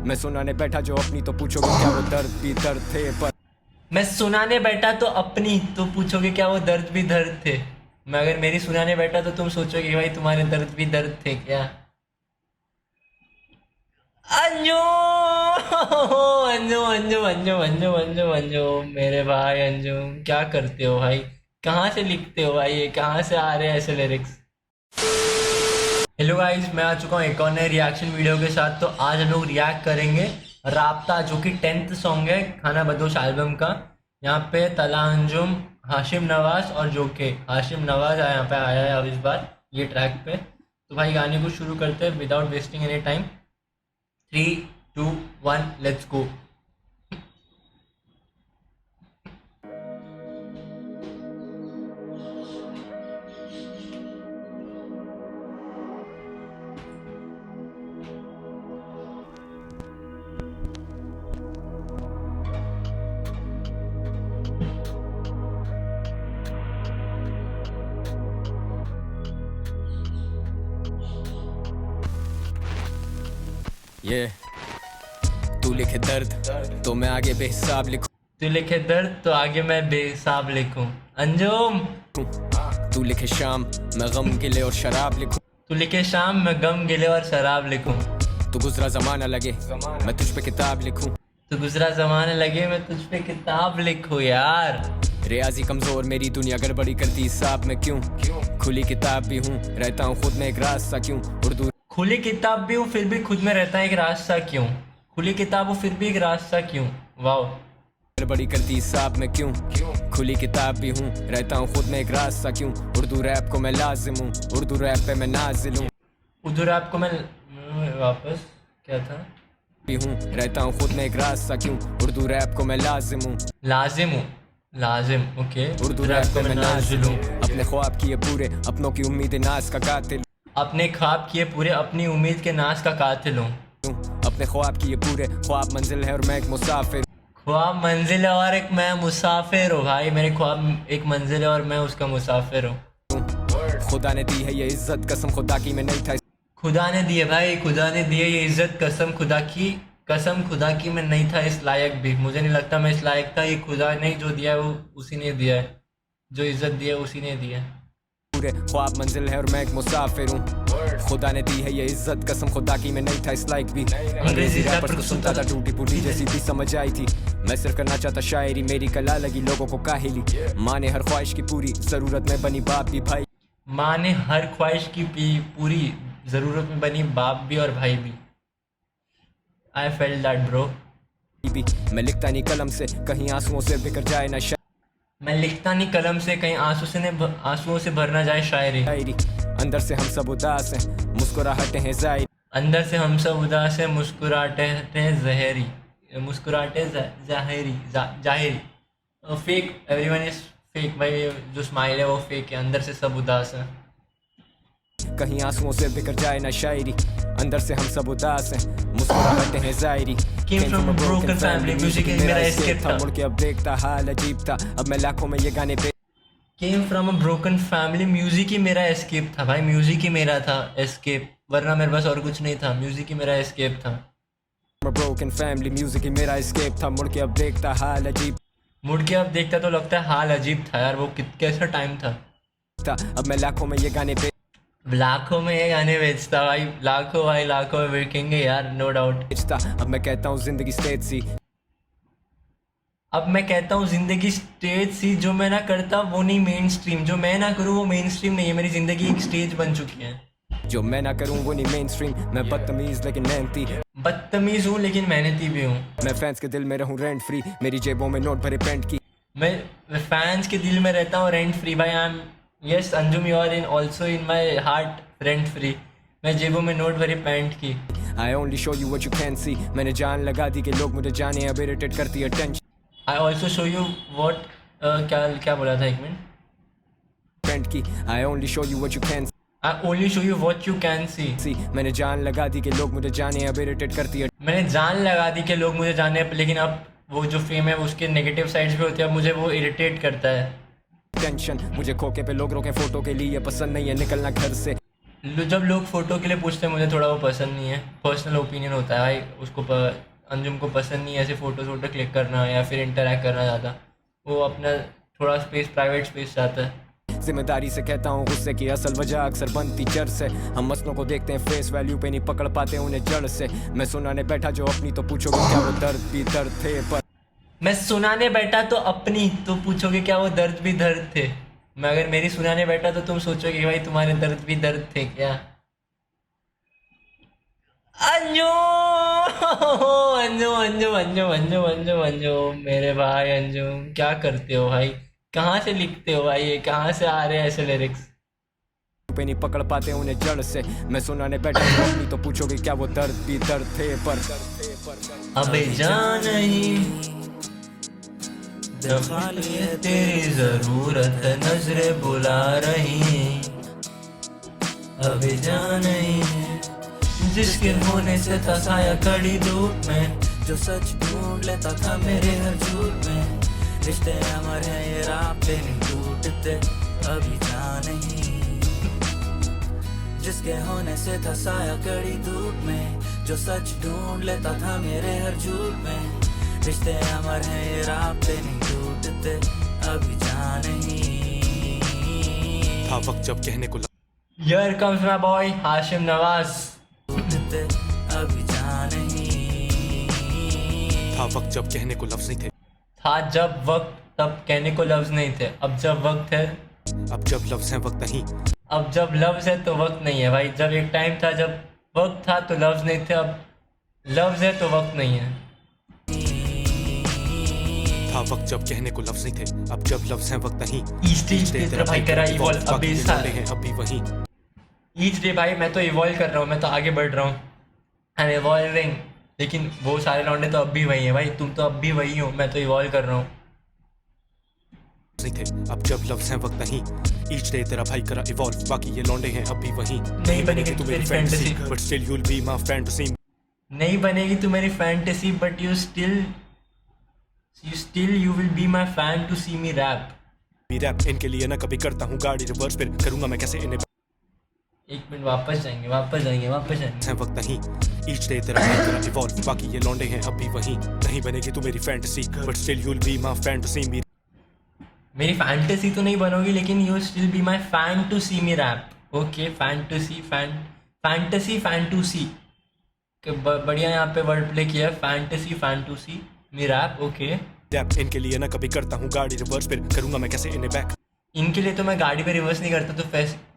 मैं सुनाने बैठा जो अपनी तो पूछोगे क्या वो दर्द भी दर्द थे, पर मैं सुनाने बैठा तो अपनी तो पूछोगे क्या वो दर्द भी दर्द थे। मैं अगर मेरी सुनाने बैठा तो तुम सोचोगे भाई तुम्हारे दर्द भी दर्द थे क्या। अंजू अंजू अंजू अंजू अंजू अंजू अंजू मेरे भाई अंजू, क्या करते हो भाई, कहाँ से लिखते हो भाई, ये कहाँ से आ रहे हैं ऐसे लिरिक्स। हेलो गाइस, मैं आ चुका हूँ एक और नए रिएक्शन वीडियो के साथ। तो आज हम लोग रिएक्ट करेंगे राब्ता, जो कि 10th सॉन्ग है खाना बदोश एल्बम का। यहाँ पे तला अंजुम, हाशिम नवाज और जोके। हाशिम नवाज यहाँ पे आया है अब इस बार ये ट्रैक पे। तो भाई गाने को शुरू करते हैं without wasting any time. 3, 2, 1 let's go. ये तू लिखे दर्द तो मैं आगे बेहिसाब लिखूं, तू लिखे दर्द तो आगे मैं बेहिसाब लिखूं। अंजुम तू लिखे शाम मैं गम गिले और शराब लिखूं, तू लिखे शाम मैं गम गिले और शराब लिखूं। तू गुजरा जमाना लगे मैं तुझ पे किताब लिखूं, तू गुजरा जमाने लगे मैं तुझ पे किताब लिखूं। यार रियाजी कमजोर मेरी दुनिया गड़बड़ी करती हिसाब में क्यों, खुली किताब भी हूँ रहता हूँ खुद में एक रास्ता क्यों, उर्दू खुली किताब भी हूँ फिर भी खुद में रहता है एक रास्ता क्यों, खुली किताब हूँ फिर भी एक रास्ता क्यों। वाओ, गड़बड़ी करती हिसाब में क्यों, खुली किताब भी हूँ रहता हूँ खुद में एक रास्ता क्यों, उर्दू रैप को मैं लाजिम हूँ उर्दू रैप पे मैं नाजिल हूँ, उधर आपको मैं वापस क्या था भी हूँ रहता हूँ खुद में एक रास्ता क्यों, उर्दू रैप को मैं लाजिम हूँ लाजिम हूँ, लाजिम ओके, उर्दू रैप पे मैं नाजिल हूँ, अपने ख्वाब किए पूरे अपनों की उम्मीद नाज का कातिल, अपने ख्वाब किए पूरे अपनी उम्मीद के नाश का कातिल हूँ। अपने ख्वाब किए पूरे ख्वाब मंजिल है और मैं एक मुसाफिर, ख्वाब मंजिल है और एक मैं मुसाफिर हूँ। भाई मेरे ख्वाब एक मंजिल है और मैं उसका मुसाफिर हूँ। खुदा ने दी है ये इज्जत कसम खुदा की मैं नहीं था, खुदा ने दिए भाई, खुदा ने दिए ये इज्जत कसम खुदा की, कसम खुदा की मैं नहीं था इस लायक भी। मुझे नहीं लगता मैं इस लायक था, ये खुदा ने जो दिया है वो उसी ने दिया है, जो इज्जत दिया है उसी ने दिया है। पूरे ख्वाब मंजिल है और मैं एक मुसाफिर हूँ, खुदा ने दी है ये इज्जत कसम खुदा की मैं नहीं था इस लायक भी, अंग्रेजी रैपर्स को सुनता था टूटी फूटी जैसी भी समझ आई थी, मैं सिर्फ करना चाहता शायरी मेरी कला लगी लोगों को काहिली, माँ ने हर ख्वाहिश की पूरी जरूरत में बनी बाप भी भाई, माँ ने हर ख्वाहिश की पूरी ज़रूरत में बनी बाप भी और भाई भी। I felt that bro. भी मैं लिखता नहीं कलम से कहीं आंसुओं से बिखर जाए ना मैं लिखता नहीं कलम से कहीं आंसुओं से भर ना जाए शायरी। शायरी, अंदर से हम सब उदास हैं मुस्कुराहटे हैं जाहिर, अंदर से हम सब उदास हैं मुस्कुराते हैं जहरी, मुस्कुराते जाहिरी फेक, एवरीवन इज फेक भाई, जो स्माइल है वो फेक है, अंदर से सब उदास है। कहीं आंसुओं से बिखर जाए ना शायरी, अंदर से हम सब उदास हैं मुस्कुराहटे हैं जाहिरी, Came from a broken family, music ही मेरा escape था। मुड़ के अब देखता हाल अजीब था अब मैं लाखों में ये गाने पे, Came from a broken family, music ही मेरा एस्केप था भाई, म्यूजिक ही मेरा था एस्केप, वरना मेरे पास और कुछ नहीं था, म्यूजिक ही मेरा एस्केप था। broken family music ही मेरा escape था मुड़ के अब देखता हाल अजीब मुड़ के अब देखता तो लगता है हाल अजीब था। यार वो कैसा टाइम था। अब मैं लाखों में ये गाने पे लाखों में ये गाने बेचता भाई, लाखों भाई लाखों में बिकेंगे यार, नो डाउट। बेचता अब मैं कहता हूँ जिंदगी स्टेज सी, अब मैं कहता हूँ जिंदगी स्टेज सी, जो मैं ना करता वो नहीं मेन स्ट्रीम, जो मैं ना करूँ वो मेन स्ट्रीम नहीं है, मेरी जिंदगी एक स्टेज बन चुकी है। जो मैं ना करूँ वो नहीं मेन स्ट्रीम, मैं बदतमीज लेकिन मेहनती, बदतमीज हूँ लेकिन मेहनती भी हूँ, मैं फैंस के दिल में रहूँ रेंट फ्री, मेरी जेबों में नोट भरे पेंट की, मैं फैंस के दिल में रहता हूँ रेंट फ्री भाई। I am yes Anjum, you are in also in my heart rent free, मैं जेबों में नोट भरे पैंट की। I only show you what you can see, मैंने जान लगा दी कि लोग मुझे जाने अब इरिटेट करती है tension, I also show you what, क्या बोला था एक मिनट, पेंट की, I only show you what you can I only show you what you can see, मैंने जान लगा दी कि लोग मुझे जाने अब इरिटेट करती है, मैंने जान लगा दी कि लोग मुझे जाने, लेकिन अब वो जो फेम है उसके नेगेटिव साइड्स भी होते हैं, अब मुझे वो इरिटेट करता है। टेंशन मुझे खोके पे लोग रोके फोटो के लिए पसंद नहीं है निकलना घर से, जब लोग फ़ोटो के लिए पूछते हैं, मुझे थोड़ा वो पसंद नहीं है। पर्सनल ओपिनियन होता है भाई, अंजुम को पसंद नहीं है ऐसे फ़ोटो क्लिक करना या फिर इंटरैक्ट करना ज़्यादा। वो अपना थोड़ा स्पेस, प्राइवेट स्पेस चाहता है। जिम्मेदारी से कहता हूँ गुस्से की असल वजह अक्सर बनती जड़ से। हम मसलों को देखते हैं फेस वैल्यू पे, नहीं पकड़ पाते उन्हें जड़ से। मैं सुनाने बैठा जो अपनी तो पूछोगे क्या वो दर्द भी दर्द थे, पर मैं सुनाने बैठा तो अपनी तो पूछोगे क्या वो दर्द भी दर्द थे। मैं अगर मेरी सुनाने बैठा तो तुम सोचोगे भाई तुम्हारे दर्द भी दर्द थे क्या। अंजू अंजू अंजू अंजू अंजू अंजू अंजू मेरे भाई अंजू, क्या करते हो भाई? कहाँ से लिखते हो भाई? ये कहाँ से आ रहे हैं ऐसे लिरिक्स? पे नहीं पकड़ पाते उन्हें जड़ से। मैं सुनाने बैठा जो अपनी तो पूछोगे क्या वो दर्द भी दर्द थे, पर अबे जान नहीं जब तेरी जरूरत नजरें बुला रही, अबे जान नहीं जिसके होने से था साया कड़ी धूप में, जो सच ढूंढ लेता था मेरे हर झूठ में। रिश्ते अमर हैं ये रास्ते नहीं टूटते, अभी जान नहीं जिसके होने से था साया कड़ी धूप में, जो सच ढूंढ लेता था मेरे हर झूठ में। रिश्ते अमर हैं ये रास्ते नहीं टूटते, अभी जान नहीं था वक्त जब कहने को Here comes my boy Hashim Nawaz. टूटते, अभी जान नहीं था वक्त जब कहने को लफ्ज नहीं थे, था जब वक्त तब कहने को लफ्ज नहीं थे, अब जब वक्त है, अब जब लफ्ज है वक्त नहीं। अब जब लफ्ज है तो वक्त नहीं है भाई। जब एक टाइम था जब वक्त था तो लफ्ज नहीं थे, अब लफ्ज है तो वक्त नहीं है। था वक्त जब कहने को लफ्ज नहीं थे, अब जब लफ्ज है वक्त नहीं। ईच डे भाई करा इवॉल्व, अभी हैं अभी वही। ईच डे भाई मैं तो इवॉल्व कर रहा हूँ, मैं तो आगे बढ़ रहा हूँ, आई एम इवॉल्विंग। लेकिन वो सारे लौंडे तो अब भी वही हैं भाई, तुम तो अब भी वही हो, मैं तो इवॉल्व कर रहा हूँ। नहीं थे अब जब लफ्ज है वक्त नहीं। ईच डे तेरा भाई करा इवॉल्व, बाकी ये लौंडे हैं अभी वही। नहीं बनेगी तू मेरी fantasy, but still you will be my fantasy. नहीं बनेगी तू मेरी fantasy but you will be my fan to see me rap. Rap इनके लिए ना कभी करता हूँ गाड़ी रिवर्स, फिर करूंगा मैं कैसे इन्हें। एक मिनट, वापस जाएंगे। है वक्त नहीं। ईच डे तेरा भाई करा इवॉल्व, बाकी ये लौंडे हैं अभी वही। नहीं बनेगी तू मेरी fantasy but still you will be my fantasy. मेरी फैंटेसी तो नहीं बनोगी लेकिन you still be my fan to see me rap. Okay, fantasy fan to see, बढ़िया यहाँ पे वर्ड प्ले किया। Fantasy fan to see me rap. Okay, rap इनके लिए ना कभी करता हूँ गाड़ी रिवर्स, फिर करूंगा मैं कैसे इन्हें बैक। इनके लिए तो मैं गाड़ी पे रिवर्स नहीं करता, तो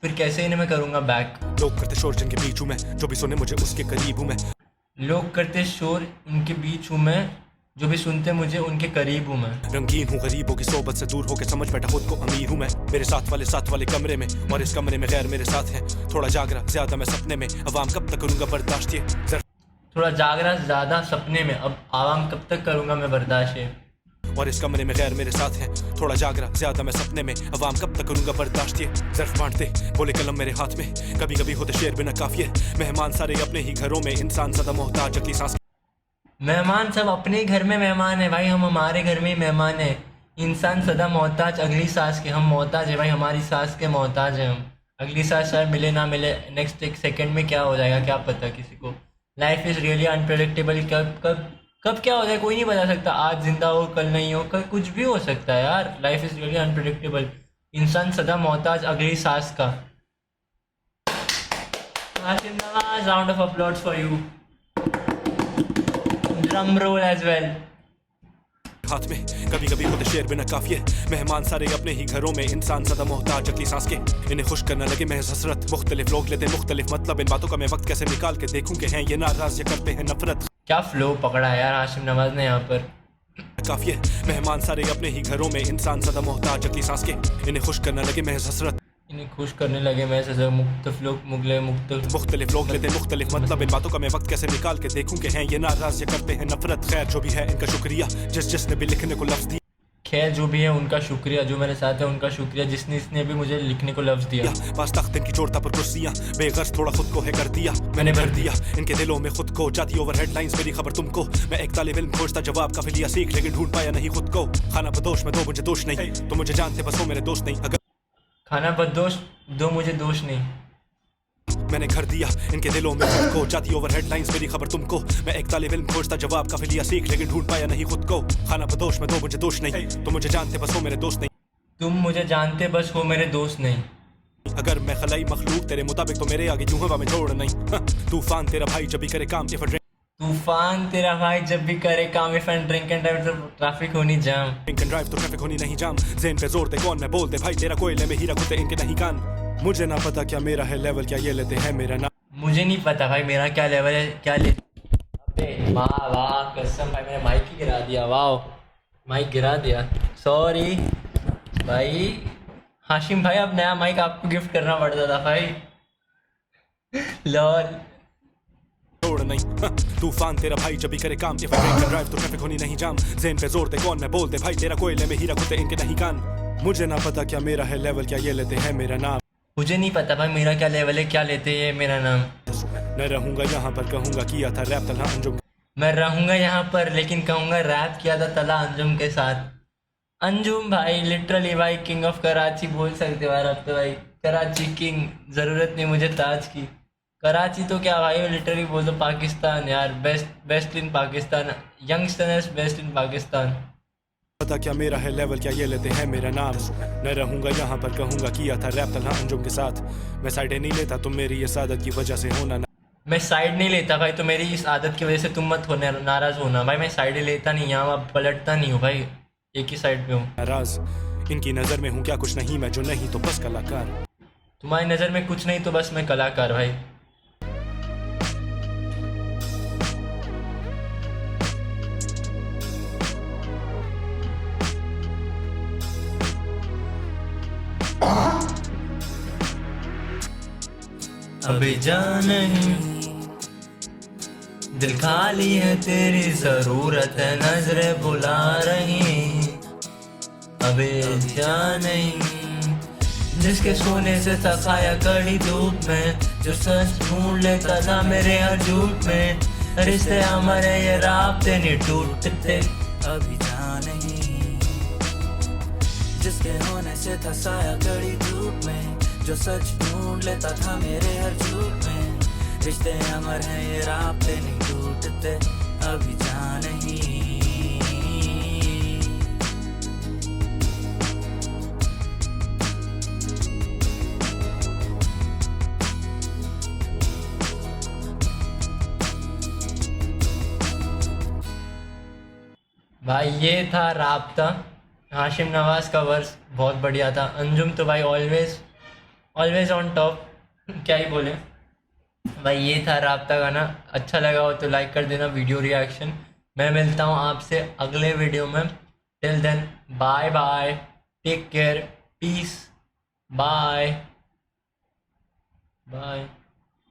फिर कैसे इन्हें मैं करूँगा बैक। लोग करते शोर जिनके बीच हूँ मैं, जो भी सुने मुझे उसके करीब हूँ मैं। लोग करते शोर इनके बीच हूँ मैं, जो भी सुनते मुझे उनके करीब हूँ मैं। रंगीन हूँ गरीबों की सोबत से दूर होके समझ बैठा खुद को अमीर हूँ मैं। मेरे साथ वाले कमरे में और इस कमरे में गैर मेरे साथ है। थोड़ा जाग रहा ज्यादा मैं सपने में, अवाम कब तक करूँगा बर्दाश्त ये। थोड़ा जाग रहा ज्यादा सपने में, अब आवाम कब तक करूँगा मैं बर्दाश्त ये। और इस कमरे में गैर मेरे साथ है। थोड़ा जाग रहा ज्यादा मैं सपने में, अवाम कब तक करूँगा बर्दाश्त ये। ज़र्फ बांटते बोले कलम मेरे हाथ में, कभी कभी होते शेर बिना काफिए। मेहमान सारे अपने ही घरों में, इंसान सदा मोहताज अगली सांस। मेहमान सब अपने ही घर में मेहमान है भाई, हम हमारे घर में ही मेहमान है। इंसान सदा मोहताज अगली सांस के, हम मोहताज है भाई, हमारी सांस के मोहताज हैं हम। अगली सांस शायद मिले ना मिले, नेक्स्ट एक सेकंड में क्या हो जाएगा क्या पता किसी को। लाइफ इज़ रियली अनप्रेडिक्टेबल, कब क्या हो जाए कोई नहीं बता सकता। आज जिंदा हो कल नहीं हो, कल कुछ भी हो सकता है यार। लाइफ इज़ रियली अनप्रेडिक्टेबल, इंसान सदा मोहताज अगली सांस का। Hashim Nawaz, round of applause for you, drum roll as well. हाथ में कभी कभी होते शेर बिना काफिए। मेहमान सारे अपने ही घरों में, इंसान सदा मोहताज अगली सांस के। इन्हें खुश करना लगे महज हसरत, मुख्तलिफ लोग लेते मुख्तलिफ मतलब। इन बातों का मैं वक्त कैसे निकाल के देखूं कि हैं ये नाराज या करते हैं नफरत। क्या फ्लो पकड़ा है यार हाशिम नवाज ने यहाँ पर। काफिए मेहमान सारे अपने ही घरों में, इंसान सदा मोहताज अगली सांस के। इन्हें खुश करना लगे महज हसरत, इन्हें खुश करने लगे मैं सजा मुख्तलिफ लोग लेते मुख्तलिफ मतलब। इन बातों का मैं वक्त कैसे निकाल के देखूं कि हैं ये नाराज या करते हैं नफरत। खैर जो भी है इनका शुक्रिया, जिसने भी लिखने को लफ्ज दिया। खैर जो भी है उनका शुक्रिया, जो मेरे साथ है उनका शुक्रिया, जिसने भी मुझे लिखने को लफ्ज दिया। पास तख्त इनकी जोड़ता पर कुर्सियां, बेगर्ज थोड़ा खुद को है कर दिया मैंने भर दिया इनके दिलों में खुद को। जाती ओवर हेडलाइंस मेरी खबर तुमको, मैं एक तालिब इल्म खोजता जवाब का फिलिया सीख, लेकिन ढूंढ पाया नहीं खुद को। खाना बदोश में दो मुझे दोष नहीं, तो मुझे जानते बस हो मेरे दोस्त नहीं। अगर खाना बदोश दो मुझे दोष नहीं, मैंने घर दिया इनके दिलों में खुद को, जाती ओवर हेडलाइंस मेरी खबर तुमको। मैं एक तालिब इल्म खोजता जवाब काफी लिया सीख, लेकिन ढूंढ पाया नहीं खुद को। खाना बदोश में दो मुझे दोष नहीं, तुम मुझे जानते बस हो मेरे दोस्त नहीं। तुम मुझे जानते बस हो मेरे दोस्त नहीं। अगर मैं खलाई मखलूक तेरे मुताबिक तो मेरे आगे यूं हवा में छोड़ नहीं। तूफान तेरा भाई जब भी करे काम इफ तूफान तेरा भाई जब भी करे काम, if and drink and drive तो ट्रैफिक होनी जाम। ड्रिंक एंड ड्राइव तो ट्रैफिक होनी नहीं जाम। ज़ेन पे जोर दे कौन मैं बोल दे भाई तेरा कोयले में हीरा खुदे इनके नहीं कान। मुझे ना पता क्या मेरा है लेवल, क्या ये लेते हैं मेरा नाम। मुझे नहीं पता भाई मेरा क्या लेवल है, क्या ले। अबे वाह वाह कसम भाई, मैंने माइक ही गिरा दिया। वाह माइक गिरा दिया, सॉरी भाई। हाशिम भाई अब नया माइक आपको गिफ्ट करना पड़ता था भाई। लॉल छोड़ नहीं। तूफान तेरा भाई जब भी करे काम इफ ड्रिंक एंड ड्राइव तो ट्रैफिक होनी नहीं जाम। ज़ेन पे जोर दे कौन मैं बोल दे भाई तेरा कोयले में हीरा खुदे इनके नहीं कान। मुझे ना पता क्या मेरा है लेवल, क्या ये लेते हैं मेरा नाम। मुझे नहीं पता भाई मेरा क्या लेवल है, क्या लेते हैं मेरा नाम। मैं रहूंगा यहाँ पर कहूंगा किया था रैप तला अंजुम। मैं रहूंगा यहाँ पर लेकिन कहूँगा रैप किया था तला अंजुम के साथ। अंजुम भाई लिटरली भाई किंग ऑफ कराची बोल सकते हो यार अब तो भाई। कराची किंग, ज़रूरत नहीं मुझे ताज की। कराची तो क्या भाई लिटरली बोल दो पाकिस्तान यार, best in Pakistan, youngsters best in Pakistan. पता क्या मेरा है लेवल, क्या ये लेते हैं मेरा नाम। मैं रहूंगा यहाँ पर कहूंगा किया था रैप तला अंजुम के साथ। मैं साइडें नहीं लेता तुम मेरी इस आदत की वजह से होना ना। मैं साइड नहीं लेता भाई, तो मेरी इस आदत की वजह से तुम मत होना नाराज़ होना भाई। मैं साइड लेता नहीं, यहाँ पलटता नहीं हूँ भाई, एक ही साइड पे हूँ। नाराज इनकी नज़र में हूँ क्या कुछ नहीं, मैं जो नहीं तो बस कलाकार। तुम्हारी नज़र में कुछ नहीं तो बस मैं कलाकार भाई। अभी जान नहीं दिल खाली है, तेरी जरूरत है, नजरें बुला रही। अभी जान नहीं जिसके सोने से सखाया कड़ी धूप में, जो सच ढूंढ लेता था मेरे हर झूठ में। रिश्ते हमारे ये राब्ते नहीं टूटते। अभी जान नहीं जिसके होने से था साया कड़ी धूप में, जो सच ढूंढ लेता था मेरे हर झूठ में। रिश्ते अमर हैं ये राब्ते नहीं टूटते। अभी जान नहीं भाई ये था राब्ता। हाशिम नवाज का वर्स बहुत बढ़िया था। अंजुम तो भाई ऑलवेज ऑन टॉप, क्या ही बोले भाई। ये था राब्ता गाना। अच्छा लगा हो तो लाइक कर देना वीडियो रिएक्शन। मैं मिलता हूँ आपसे अगले वीडियो में। Till then bye bye, take care, peace, bye bye.